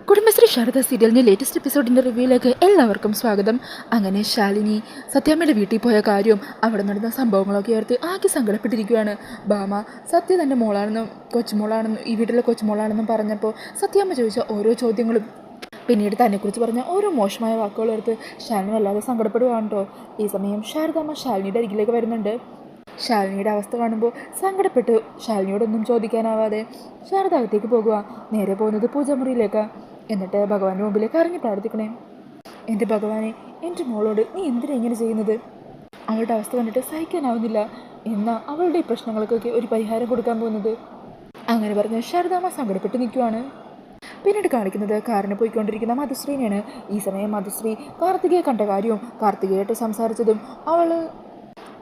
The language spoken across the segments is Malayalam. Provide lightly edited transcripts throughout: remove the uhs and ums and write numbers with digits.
കുടുംബശ്രീ ശാരദ സീരിയലിൻ്റെ ലേറ്റസ്റ്റ് എപ്പിസോഡിൻ്റെ റിവ്യൂയിലേക്ക് എല്ലാവർക്കും സ്വാഗതം. അങ്ങനെ ശാലിനി സത്യാമ്മയുടെ വീട്ടിൽ പോയ കാര്യവും അവിടെ നടന്ന സംഭവങ്ങളൊക്കെ ഓർത്ത് ആകെ സങ്കടപ്പെട്ടിരിക്കുകയാണ്. ഭാമ സത്യ തൻ്റെ മോളാണെന്നും കൊച്ചുമോളാണെന്നും ഈ വീട്ടിലെ കൊച്ചുമോളാണെന്നും പറഞ്ഞപ്പോൾ സത്യാമ്മ ചോദിച്ച ഓരോ ചോദ്യങ്ങളും പിന്നീട് തന്നെക്കുറിച്ച് പറഞ്ഞ ഓരോ മോശമായ വാക്കുകളോർത്ത് ശാലിനി വല്ലാതെ സങ്കടപ്പെടുകയാണ് കേട്ടോ. ഈ സമയം ശാരദാമ്മ ശാലിനിയുടെ അരികിലേക്ക് വരുന്നുണ്ട്. ശാലിനിയുടെ അവസ്ഥ കാണുമ്പോൾ സങ്കടപ്പെട്ട് ശാലിനിയോടൊന്നും ചോദിക്കാനാവാതെ ശാരദ അകത്തേക്ക് പോകുക. നേരെ പോകുന്നത് പൂജാമുറിയിലേക്ക്. എന്നിട്ട് ഭഗവാന്റെ മുമ്പിലേക്ക് ഇറങ്ങി പ്രാർത്ഥിക്കണേ. എൻ്റെ ഭഗവാനെ, എൻ്റെ മോളോട് നീ എന്തിനാ ഇങ്ങനെ ചെയ്യുന്നത്? അവളുടെ അവസ്ഥ കണ്ടിട്ട് സഹിക്കാനാവുന്നില്ല. എന്നാൽ അവളുടെ ഈ പ്രശ്നങ്ങൾക്കൊക്കെ ഒരു പരിഹാരം കൊടുക്കാൻ പോകുന്നത്. അങ്ങനെ പറഞ്ഞ് ശാരദാമ്മ സങ്കടപ്പെട്ട് നിൽക്കുവാണ്. പിന്നീട് കാണിക്കുന്നത് കാറിന് പോയിക്കൊണ്ടിരിക്കുന്ന മധുശ്രീനെയാണ്. ഈ സമയം മധുശ്രീ കാർത്തികയെ കണ്ട കാര്യവും കാർത്തികയായിട്ട് സംസാരിച്ചതും അവൾ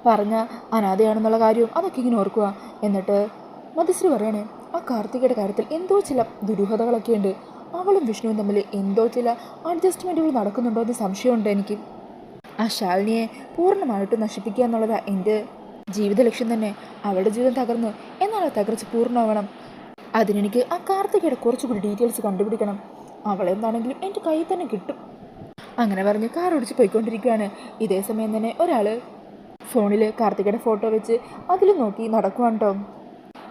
പറഞ്ഞ അനാഥയാണെന്നുള്ള കാര്യവും അതൊക്കെ ഇങ്ങനെ ഓർക്കുക. എന്നിട്ട് മധുശ്രീ പറയണേ, ആ കാർത്തികയുടെ കാര്യത്തിൽ എന്തോ ചില ദുരൂഹതകളൊക്കെ ഉണ്ട്. അവളും വിഷ്ണുവും തമ്മിൽ എന്തോ ചില അഡ്ജസ്റ്റ്മെൻറ്റുകൾ നടക്കുന്നുണ്ടോ എന്ന് സംശയമുണ്ട് എനിക്ക്. ആ ശാലിനിയെ പൂർണ്ണമായിട്ട് നശിപ്പിക്കുക എന്നുള്ളതാണ് എൻ്റെ ജീവിത ലക്ഷ്യം തന്നെ. അവളുടെ ജീവിതം തകർന്നു, എന്നാൽ ആ തകർച്ച പൂർണ്ണമാവണം. അതിനെനിക്ക് ആ കാർത്തികയുടെ കുറച്ചുകൂടി ഡീറ്റെയിൽസ് കണ്ടുപിടിക്കണം. അവളെന്താണെങ്കിലും എൻ്റെ കയ്യിൽ തന്നെ കിട്ടും. അങ്ങനെ പറഞ്ഞ് കാർ ഓടിച്ച് പോയിക്കൊണ്ടിരിക്കുകയാണ്. ഇതേ സമയം തന്നെ ഒരാൾ ഫോണിൽ കാർത്തികയുടെ ഫോട്ടോ വെച്ച് അതിൽ നോക്കി നടക്കുവാണ് കേട്ടോ.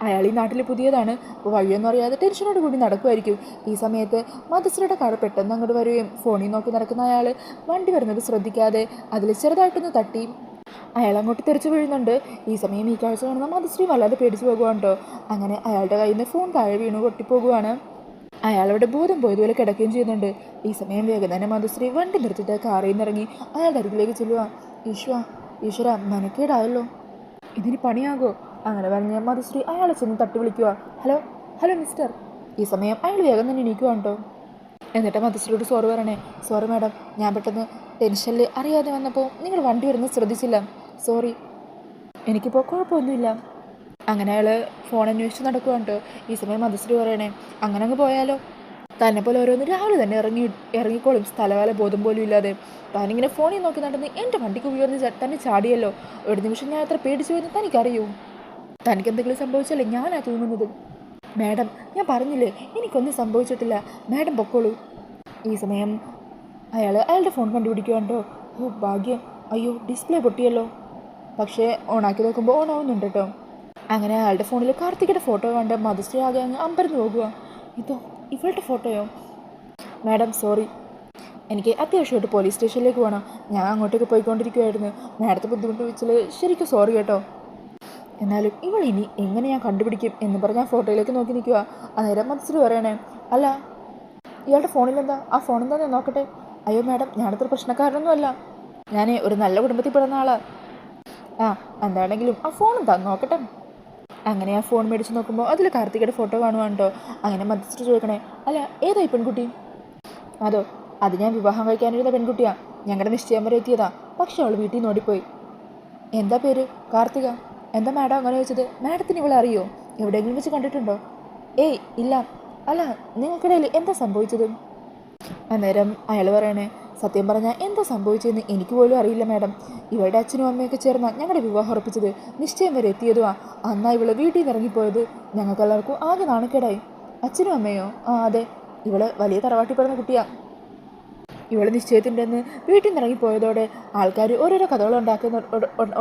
അയാൾ ഈ നാട്ടിൽ പുതിയതാണ്. വഴിയൊന്നും അറിയാതെ ടെൻഷനോട് കൂടി നടക്കുമായിരിക്കും. ഈ സമയത്ത് മധുശ്രീയുടെ കാർ പെട്ടെന്ന് അങ്ങോട്ട് വരികയും ഫോണിൽ നോക്കി നടക്കുന്ന അയാൾ വണ്ടി വരുന്നത് ശ്രദ്ധിക്കാതെ അതിൽ ചെറുതായിട്ടൊന്ന് തട്ടി അയാൾ അങ്ങോട്ട് തെറിച്ചു വീഴുന്നുണ്ട്. ഈ സമയം ഈ കാഴ്ച കാണുന്ന മധുശ്രീ വല്ലാതെ പേടിച്ച് പോകുവാണ് കേട്ടോ. അങ്ങനെ അയാളുടെ കയ്യിൽ നിന്ന് ഫോൺ താഴെ വീണു പൊട്ടിപ്പോകുവാണ്. അയാളുടെ ബോധം പോയതുപോലെ കിടക്കുകയും ചെയ്യുന്നുണ്ട്. ഈ സമയം വേഗം തന്നെ മധുശ്രീ വണ്ടി നിർത്തിയിട്ട് കാറിൽ നിന്ന് ഇറങ്ങി അയാളുടെ അരികിലേക്ക് ചെല്ലുക. ഈശ്വര മനക്കേടായല്ലോ, ഇതിന് പണിയാകോ? അങ്ങനെ പറഞ്ഞ് മധുശ്രീ അയാളെ ചെന്ന് തട്ടി വിളിക്കുക. Hello mister. ഈ സമയം അയാൾ വേഗം തന്നെ എണീക്കുവാണ് കേട്ടോ. എന്നിട്ട് മധുശ്രീയോട് സോറി പറയണേ. സോറി മാഡം, ഞാൻ പെട്ടെന്ന് ടെൻഷനിൽ അറിയാതെ വന്നപ്പോൾ നിങ്ങൾ വണ്ടി വരുന്നത് ശ്രദ്ധിച്ചില്ല. സോറി, എനിക്കിപ്പോൾ കുഴപ്പമൊന്നുമില്ല. അങ്ങനെ അയാൾ ഫോൺ അന്വേഷിച്ച് നടക്കുവാണ് കേട്ടോ. ഈ സമയം മധുശ്രീ പറയണേ, അങ്ങനെ അങ്ങ് പോയാലോ? തന്നെ പോലെ ഓരോന്ന് രാവിലെ തന്നെ ഇറങ്ങിക്കോളും, സ്ഥലകാല ബോധം പോലും ഇല്ലാതെ. താനിങ്ങനെ ഫോണിൽ നോക്കി നടന്ന് എൻ്റെ വണ്ടിക്ക് ഉയർന്ന് തന്നെ ചാടിയല്ലോ. ഒരു നിമിഷം ഞാൻ എത്ര പേടിച്ചു പോയെന്ന് തനിക്കറിയൂ? തനിക്ക് എന്തെങ്കിലും സംഭവിച്ചല്ലേ ഞാനാ തോന്നുന്നത്? മാഡം, ഞാൻ പറഞ്ഞില്ലേ എനിക്കൊന്നും സംഭവിച്ചിട്ടില്ല. മാഡം പൊക്കോളൂ. ഈ സമയം അയാളുടെ ഫോൺ കണ്ടുപിടിക്കുവാണ്ടോ. ഓ ഭാഗ്യം, അയ്യോ ഡിസ്പ്ലേ പൊട്ടിയല്ലോ. പക്ഷേ ഓണാക്കി നോക്കുമ്പോൾ ഓണാവുന്നുണ്ട് കേട്ടോ. അങ്ങനെ അയാളുടെ ഫോണിൽ കാർത്തികയുടെ ഫോട്ടോ കണ്ട് മധുശ്രീ ആകെ അങ്ങ് അമ്പരന്ന് പോകുക. ഇവളുടെ ഫോട്ടോയോ? മാഡം സോറി, എനിക്ക് അത്യാവശ്യമായിട്ട് പോലീസ് സ്റ്റേഷനിലേക്ക് പോകണം. ഞാൻ അങ്ങോട്ടേക്ക് പോയിക്കൊണ്ടിരിക്കുമായിരുന്നു. മാഡത്തെ ബുദ്ധിമുട്ട് വെച്ചാൽ ശരിക്കും സോറി കേട്ടോ. എന്നാലും ഇവൾ ഇനി എങ്ങനെ ഞാൻ കണ്ടുപിടിക്കും എന്ന് പറഞ്ഞ് ആ ഫോട്ടോയിലേക്ക് നോക്കി നിൽക്കുക. അന്നേരം മധുശ്രീ പറയണേ, അല്ല ഇയാളുടെ ഫോണിലെന്താ? ആ ഫോൺ എന്താ ഞാൻ നോക്കട്ടെ. അയ്യോ മാഡം, ഞാനത്ര പ്രശ്നക്കാരനൊന്നും അല്ല. ഞാൻ ഒരു നല്ല കുടുംബത്തിൽ പെടുന്ന ആളാണ്. എന്താണെങ്കിലും ആ ഫോൺ എന്താ നോക്കട്ടെ. അങ്ങനെ ആ ഫോൺ മേടിച്ച് നോക്കുമ്പോൾ അതിൽ കാർത്തികയുടെ ഫോട്ടോ കാണുവാണ് കേട്ടോ. അങ്ങനെ മധുശ്രീ ചോദിക്കണേ, അല്ല ഏതായി പെൺകുട്ടി? അത് ഞാൻ വിവാഹം കഴിക്കാനിരുന്ന പെൺകുട്ടിയാണ്. ഞങ്ങളുടെ നിശ്ചയം വരെ എത്തിയതാ. പക്ഷെ അവൾ വീട്ടിൽ നിന്ന് ഓടിപ്പോയി. എന്താ പേര്? കാർത്തിക. എന്താ മാഡം അങ്ങനെ ചോദിച്ചത്? മാഡത്തിന് ഇവളെ അറിയോ? എവിടെയെങ്കിലും വെച്ച് കണ്ടിട്ടുണ്ടോ? ഏയ് ഇല്ല. അല്ല, നിങ്ങൾക്കിടയിൽ എന്താ സംഭവിച്ചത്? അന്നേരം അയാൾ പറയണേ, സത്യം പറഞ്ഞാൽ എന്താ സംഭവിച്ചതെന്ന് എനിക്ക് പോലും അറിയില്ല മാഡം. ഇവളുടെ അച്ഛനും അമ്മയൊക്കെ ചേർന്നാണ് ഞങ്ങളുടെ വിവാഹം ഉറപ്പിച്ചത്. നിശ്ചയം വരെ എത്തിയതുവാ. അന്നാ ഇവള് വീട്ടിൽ നിന്ന് ഇറങ്ങിപ്പോയത്. ഞങ്ങൾക്കെല്ലാവർക്കും ആകെ നാണക്കേടായി. അച്ഛനും അമ്മയോ? അതെ, ഇവള് വലിയ തറവാട്ടി പറഞ്ഞ കുട്ടിയാ. ഇവള് നിശ്ചയത്തിൻ്റെ അന്ന് വീട്ടിൽ നിന്ന് ഇറങ്ങിപ്പോയതോടെ ആൾക്കാർ ഓരോരോ കഥകൾ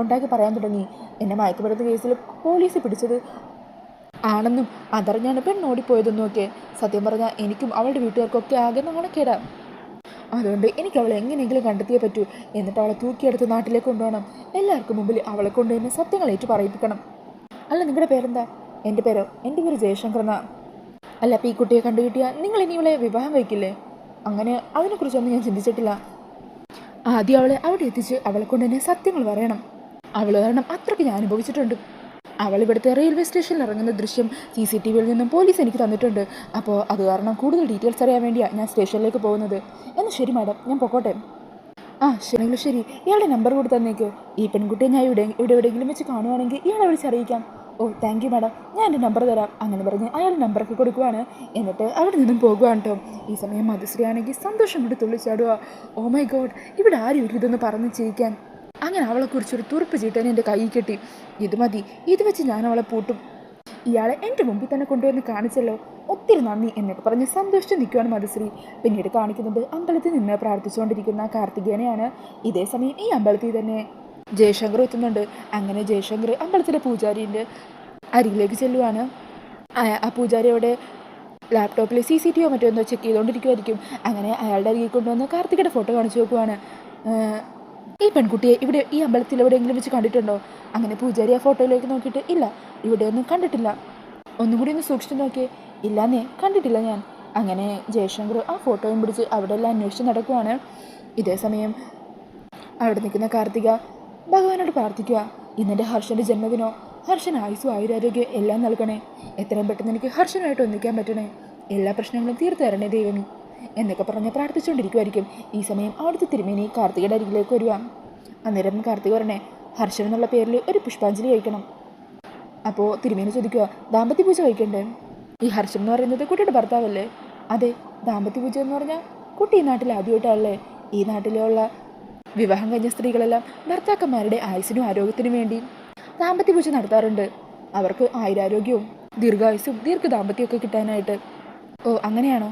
ഉണ്ടാക്കി പറയാൻ തുടങ്ങി. എന്നെ മയക്കുമരുന്ന് കേസിൽ പോലീസ് പിടിച്ചത് ആണെന്നും അതറിഞ്ഞാണ് പെണ്ണോടിപ്പോയതെന്നും ഒക്കെ. സത്യം പറഞ്ഞാൽ എനിക്കും അവളുടെ വീട്ടുകാർക്കൊക്കെ ആകെ നാണക്കേടാ. അതുകൊണ്ട് എനിക്ക് അവളെ എങ്ങനെയെങ്കിലും കണ്ടെത്തിയേ പറ്റൂ. എന്നിട്ട് അവളെ തൂക്കിയെടുത്ത് നാട്ടിലേക്ക് കൊണ്ടുപോകണം. എല്ലാവർക്കും മുമ്പിൽ അവളെ കൊണ്ട് തന്നെ സത്യങ്ങൾ ഏറ്റു പറയിപ്പിക്കണം. അല്ല, നിങ്ങളുടെ പേരെന്താ? എൻ്റെ പേര് ജയശങ്കർ എന്നാ. അല്ല, അപ്പോൾ ഈ കുട്ടിയെ കണ്ടുകിട്ടിയാൽ നിങ്ങൾ ഇനി ഇവളെ വിവാഹം കഴിക്കില്ലേ? അങ്ങനെ അതിനെക്കുറിച്ചൊന്നും ഞാൻ ചിന്തിച്ചിട്ടില്ല. ആദ്യം അവളെ അവിടെ എത്തിച്ച് അവളെ കൊണ്ട് തന്നെ സത്യങ്ങൾ പറയണം. അവൾ കാരണം അത്രയ്ക്ക് ഞാൻ അനുഭവിച്ചിട്ടുണ്ട്. അവൾ ഇവിടുത്തെ റെയിൽവേ സ്റ്റേഷനിൽ ഇറങ്ങുന്ന ദൃശ്യം CCTVയിൽ നിന്നും പോലീസ് എനിക്ക് തന്നിട്ടുണ്ട്. അപ്പോൾ അത് കാരണം കൂടുതൽ ഡീറ്റെയിൽസ് അറിയാൻ വേണ്ടിയാണ് ഞാൻ സ്റ്റേഷനിലേക്ക് പോകുന്നത്. എന്നാൽ ശരി മാഡം, ഞാൻ പൊക്കോട്ടെ. ശരി, ഇയാളുടെ നമ്പർ കൂടി തന്നേക്ക്. ഈ പെൺകുട്ടിയെ ഞാൻ ഇവിടെ എവിടെയെങ്കിലും വെച്ച് കാണുവാണെങ്കിൽ ഇയാളെ വിളിച്ചറിയിക്കാം. ഓ താങ്ക് യു മാഡം, ഞാൻ എൻ്റെ നമ്പർ തരാം. അങ്ങനെ പറഞ്ഞ് അയാൾ നമ്പറൊക്കെ കൊടുക്കുവാണ്. എന്നിട്ട് അവിടെ നിന്നും പോകുവാണ് കേട്ടോ. ഈ സമയം മധുശ്രീ ആണെങ്കിൽ സന്തോഷം കൊണ്ട് തുള്ളിച്ചാടുക. ഓ മൈ ഗോഡ്, ഇവിടെ ആരും ഇതൊന്ന് പറഞ്ഞ് ചെയ്യിക്കാൻ. അങ്ങനെ അവളെക്കുറിച്ചൊരു തുറുപ്പ് ചീട്ടനെ എൻ്റെ കൈ കെട്ടി. ഇത് മതി, ഇത് വെച്ച് ഞാൻ അവളെ പൂട്ടും. ഇയാളെ എൻ്റെ മുമ്പിൽ തന്നെ കൊണ്ടുവന്ന് കാണിച്ചല്ലോ. ഒത്തിരി നന്ദി എന്നൊക്കെ പറഞ്ഞ് സന്തോഷിച്ച് നിൽക്കുകയാണ് മധുശ്രീ. പിന്നീട് കാണിക്കുന്നത് അമ്പലത്തിൽ നിന്ന് പ്രാർത്ഥിച്ചുകൊണ്ടിരിക്കുന്ന കാർത്തികേയനെയാണ്. ഇതേ സമയം ഈ അമ്പലത്തിൽ തന്നെ ജയശങ്കർ എത്തുന്നുണ്ട്. അങ്ങനെ ജയശങ്കർ അമ്പലത്തിലെ പൂജാരിൻ്റെ അരികിലേക്ക് ചെല്ലുവാണ്. ആ പൂജാരിയോടെ ലാപ്ടോപ്പിൽ CCTV മറ്റോ എന്തോ ചെക്ക് ചെയ്തുകൊണ്ടിരിക്കുമായിരിക്കും. അങ്ങനെ അയാളുടെ അരികിൽ കൊണ്ടുവന്ന് കാർത്തികയുടെ ഫോട്ടോ കാണിച്ചു നോക്കുവാണ്. ഈ പെൺകുട്ടിയെ ഇവിടെ ഈ അമ്പലത്തിൽ എവിടെയെങ്കിലും വെച്ച് കണ്ടിട്ടുണ്ടോ? അങ്ങനെ പൂജാരി ആ ഫോട്ടോയിലേക്ക് നോക്കിയിട്ട് ഇല്ല, ഇവിടെയൊന്നും കണ്ടിട്ടില്ല. ഒന്നും കൂടി ഒന്ന് സൂക്ഷിച്ചു നോക്കിയേ. ഇല്ലാന്നേ, കണ്ടിട്ടില്ല ഞാൻ. അങ്ങനെ ജയശങ്കർ ആ ഫോട്ടോയും പിടിച്ച് അവിടെ എല്ലാം അന്വേഷിച്ച് നടക്കുവാണ്. ഇതേ സമയം അവിടെ നിൽക്കുന്ന കാർത്തിക ഭഗവാനോട് പ്രാർത്ഥിക്കുക, ഇന്നെൻ്റെ ഹർഷൻ്റെ ജന്മദിനോ, ഹർഷൻ ആയുസ്സും ആയുരാരോഗ്യം എല്ലാം നൽകണേ, എത്രയും പെട്ടെന്ന് എനിക്ക് ഹർഷനുമായിട്ട് ഒന്നിക്കാൻ പറ്റണേ, എല്ലാ പ്രശ്നങ്ങളും തീർത്തു തരണേ ദൈവമേ എന്നൊക്കെ പറഞ്ഞ് പ്രാർത്ഥിച്ചുകൊണ്ടിരിക്കുമായിരിക്കും. ഈ സമയം അവിടുത്തെ തിരുമേനി കാർത്തികയുടെ അരികിലേക്ക് വരുക. അന്നേരം കാർത്തിക പറഞ്ഞേ, ഹർഷൻ എന്നുള്ള പേരിൽ ഒരു പുഷ്പാഞ്ജലി കഴിക്കണം. അപ്പോൾ തിരുമേനി ചോദിക്കുക, ദാമ്പത്യ പൂജ കഴിക്കണ്ടേ? ഈ ഹർഷൻ എന്ന് പറയുന്നത് കുട്ടിയുടെ ഭർത്താവല്ലേ? അതെ, ദാമ്പത്യ പൂജ എന്ന് പറഞ്ഞാൽ കുട്ടി ഈ നാട്ടിൽ ആദ്യമായിട്ടല്ലേ. ഈ നാട്ടിലുള്ള വിവാഹം കഴിഞ്ഞ സ്ത്രീകളെല്ലാം ഭർത്താക്കന്മാരുടെ ആയുസ്സിനും ആരോഗ്യത്തിനും വേണ്ടി ദാമ്പത്യ പൂജ നടത്താറുണ്ട്. അവർക്ക് ആയുരാരോഗ്യവും ദീർഘായുസ്സും ദാമ്പത്യമൊക്കെ കിട്ടാനായിട്ട്. ഓ അങ്ങനെയാണോ?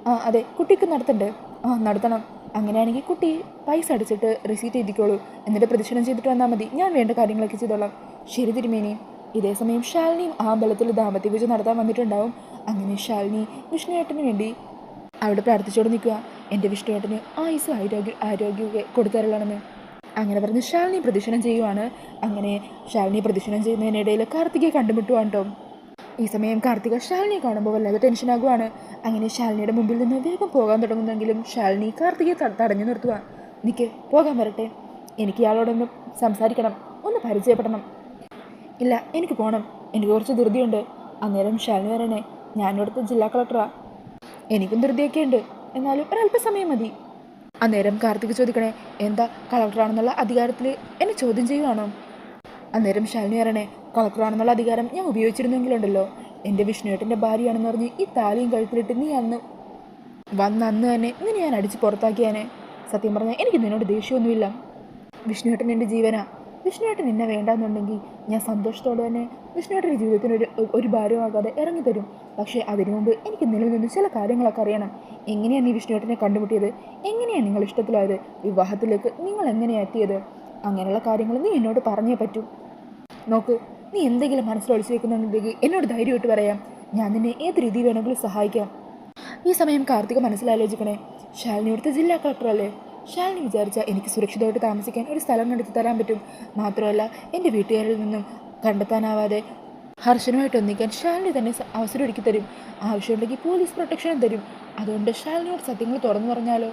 ആ അതെ, കുട്ടിക്ക് നടത്തണ്ടേ? ആ നടത്തണം. അങ്ങനെയാണെങ്കിൽ കുട്ടി പൈസ അടിച്ചിട്ട് റിസീറ്റ് എഴുതിക്കോളൂ, എന്നിട്ട് പ്രദക്ഷിണം ചെയ്തിട്ട് വന്നാൽ മതി, ഞാൻ വേണ്ട കാര്യങ്ങളൊക്കെ ചെയ്തോളാം. ശരി തിരുമേനി. ഇതേ സമയം ശാലിനിയും ആ അമ്പലത്തിൽ ദാമ്പത്യ പൂജ നടത്താൻ വന്നിട്ടുണ്ടാവും. അങ്ങനെ ശാലിനി വിഷ്ണുവേട്ടന് വേണ്ടി അവിടെ പ്രാർത്ഥിച്ചോട് നിൽക്കുക, എൻ്റെ വിഷ്ണുവേട്ടന് ആയുസ് ആരോഗ്യമൊക്കെ കൊടുത്തരളണമെന്ന്. അങ്ങനെ പറഞ്ഞ് ശാലിനി പ്രദക്ഷിണം ചെയ്യുവാണ്. അങ്ങനെ ശാലിനി പ്രദക്ഷിണം ചെയ്യുന്നതിനിടയിൽ കാർത്തികയെ കണ്ടുമുട്ടുവാണ് കേട്ടോ. ഈ സമയം കാർത്തിക ശാലിനിയെ കാണുമ്പോൾ വല്ലാതെ ടെൻഷനാകുവാണ്. അങ്ങനെ ശാലിനിയുടെ മുമ്പിൽ നിന്ന് വേഗം പോകാൻ തുടങ്ങുന്നെങ്കിലും ശാലിനി കാർത്തികയെ തടഞ്ഞു നിർത്തുക. നിൽക്ക്, പോകാൻ വരട്ടെ, എനിക്ക് ഇയാളോടൊന്ന് സംസാരിക്കണം, ഒന്ന് പരിചയപ്പെടണം. ഇല്ല, എനിക്ക് പോകണം, എനിക്ക് കുറച്ച് ധൃതിയുണ്ട്. അന്നേരം ശാലിനി പറയണേ, ഞാനിവിടുത്തെ ജില്ലാ കളക്ടറാ, എനിക്കും ധൃതിയൊക്കെ ഉണ്ട്, എന്നാലും ഒരല്പസമയം മതി. അന്നേരം കാർത്തിക് ചോദിക്കണേ, എന്താ കളക്ടറാണെന്നുള്ള അധികാരത്തിൽ എന്നെ ചോദ്യം ചെയ്യുവാണോ? അന്നേരം ശാലിനി പറയണേ, കളക്ടറാണെന്നുള്ള അധികാരം ഞാൻ ഉപയോഗിച്ചിരുന്നെങ്കിലുണ്ടല്ലോ, എൻ്റെ വിഷ്ണുവേട്ടൻ്റെ ഭാര്യയാണെന്ന് പറഞ്ഞ് ഈ താലിയും കഴുത്തിലിട്ട് നീ അന്ന് തന്നെ നിന്നെ ഞാൻ അടിച്ച് പുറത്താക്കിയാനെ. സത്യം പറഞ്ഞാൽ എനിക്ക് നിന്നോട് ദേഷ്യമൊന്നുമില്ല. വിഷ്ണുവേട്ടൻ എൻ്റെ ജീവനാ. വിഷ്ണുവേട്ടൻ എന്നെ വേണ്ടാന്നുണ്ടെങ്കിൽ ഞാൻ സന്തോഷത്തോടെ തന്നെ വിഷ്ണുവേട്ടൻ്റെ ജീവിതത്തിന് ഒരു ഭാരമാകാതെ ഇറങ്ങിത്തരും. പക്ഷേ അതിനു മുമ്പ് എനിക്ക് നിലവിൽ നിന്ന് ചില കാര്യങ്ങളൊക്കെ അറിയണം. എങ്ങനെയാണ് നീ വിഷ്ണുവേട്ടനെ കണ്ടുമുട്ടിയത്? എങ്ങനെയാണ് നിങ്ങൾ ഇഷ്ടത്തിലായത്? വിവാഹത്തിലേക്ക് നിങ്ങൾ എങ്ങനെയാണ് എത്തിയത്? അങ്ങനെയുള്ള കാര്യങ്ങൾ നീ എന്നോട് പറഞ്ഞേ പറ്റൂ. നോക്ക്, നീ എന്തെങ്കിലും മനസ്സിലൊളിച്ചു വെക്കുന്നുണ്ടെങ്കിൽ എന്നോട് ധൈര്യമായിട്ട് പറയാം, ഞാൻ നിന്നെ ഏത് രീതി വേണമെങ്കിലും സഹായിക്കാം. ഈ സമയം കാർത്തിക മനസ്സിലാലോചിക്കണേ, ശാലിനി ഇവിടുത്തെ ജില്ലാ കളക്ടറല്ലേ? ശാലിനി വിചാരിച്ചാൽ എനിക്ക് സുരക്ഷിതമായിട്ട് താമസിക്കാൻ ഒരു സ്ഥലം കണ്ടെത്തി തരാൻ പറ്റും. മാത്രമല്ല എൻ്റെ വീട്ടുകാരിൽ നിന്നും കണ്ടെത്താനാവാതെ ഹർഷനുമായിട്ട് ഒന്നിക്കാൻ ശാലിനി തന്നെ അവസരം ഒരുക്കി തരും. ആവശ്യമുണ്ടെങ്കിൽ പോലീസ് പ്രൊട്ടക്ഷനും തരും. അതുകൊണ്ട് ശാലിനിയോട് സത്യങ്ങൾ തുറന്നു പറഞ്ഞാലോ?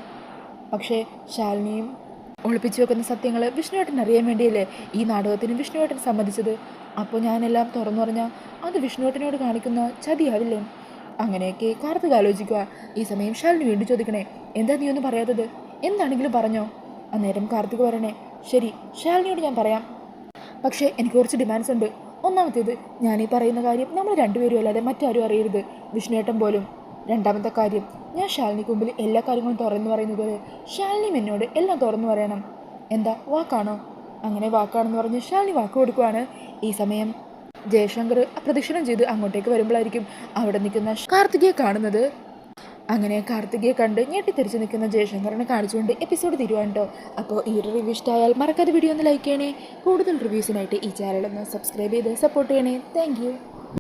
പക്ഷേ ശാലിനിയും ഒളിപ്പിച്ചു വെക്കുന്ന സത്യങ്ങൾ വിഷ്ണുവേട്ടൻ അറിയാൻ വേണ്ടിയല്ലേ ഈ നാടകത്തിന് വിഷ്ണുവേട്ടൻ സമ്മതിച്ചത്. അപ്പോൾ ഞാനെല്ലാം തുറന്നു പറഞ്ഞാൽ അത് വിഷ്ണുവേട്ടനോട് കാണിക്കുന്ന ചതിയാവില്ലേ? അങ്ങനെയൊക്കെ കാർത്തിക ആലോചിക്കുക. ഈ സമയം ശാലിനി വീണ്ടും ചോദിക്കണേ, എന്താ നീ ഒന്നും പറയാത്തത്? എന്താണെങ്കിലും പറഞ്ഞോ. അന്നേരം കാർത്തിക പറയണേ, ശരി ശാലിനിയോട് ഞാൻ പറയാം, പക്ഷേ എനിക്ക് കുറച്ച് ഡിമാൻഡ്സ് ഉണ്ട്. ഒന്നാമത്തേത്, ഞാനീ പറയുന്ന കാര്യം നമ്മൾ രണ്ടുപേരും അല്ലാതെ മറ്റാരും അറിയരുത്, വിഷ്ണുവേട്ടൻ പോലും. രണ്ടാമത്തെ കാര്യം, ഞാൻ ശാലിനിക്ക് മുമ്പിൽ എല്ലാ കാര്യങ്ങളും തുറന്നു പറയുന്നത് ശാലിനിയും എന്നോട് എല്ലാം തുറന്നു പറയണം. എന്താ, വാക്കാണോ? അങ്ങനെ വാക്കാണെന്ന് പറഞ്ഞ് ശാലിനി വാക്ക് കൊടുക്കുവാണ്. ഈ സമയം ജയശങ്കർ പ്രദക്ഷിണം ചെയ്ത് അങ്ങോട്ടേക്ക് വരുമ്പോഴായിരിക്കും അവിടെ നിൽക്കുന്ന കാർത്തികയെ കാണുന്നത്. അങ്ങനെ കാർത്തികയെ കണ്ട് ഞെട്ടിത്തെറിച്ച് നിൽക്കുന്ന ജയശങ്കറിനെ കാണിച്ചുകൊണ്ട് എപ്പിസോഡ് തീരുവാണ് കേട്ടോ. അപ്പോൾ ഈ ഒരു റിവ്യൂ ഇഷ്ടമായാൽ മറക്കാതെ വീഡിയോ ഒന്ന് ലൈക്ക് ചെയ്യണേ. കൂടുതൽ റിവ്യൂസിനായിട്ട് ഈ ചാനൽ ഒന്ന് സബ്സ്ക്രൈബ് ചെയ്ത് സപ്പോർട്ട് ചെയ്യണേ. താങ്ക്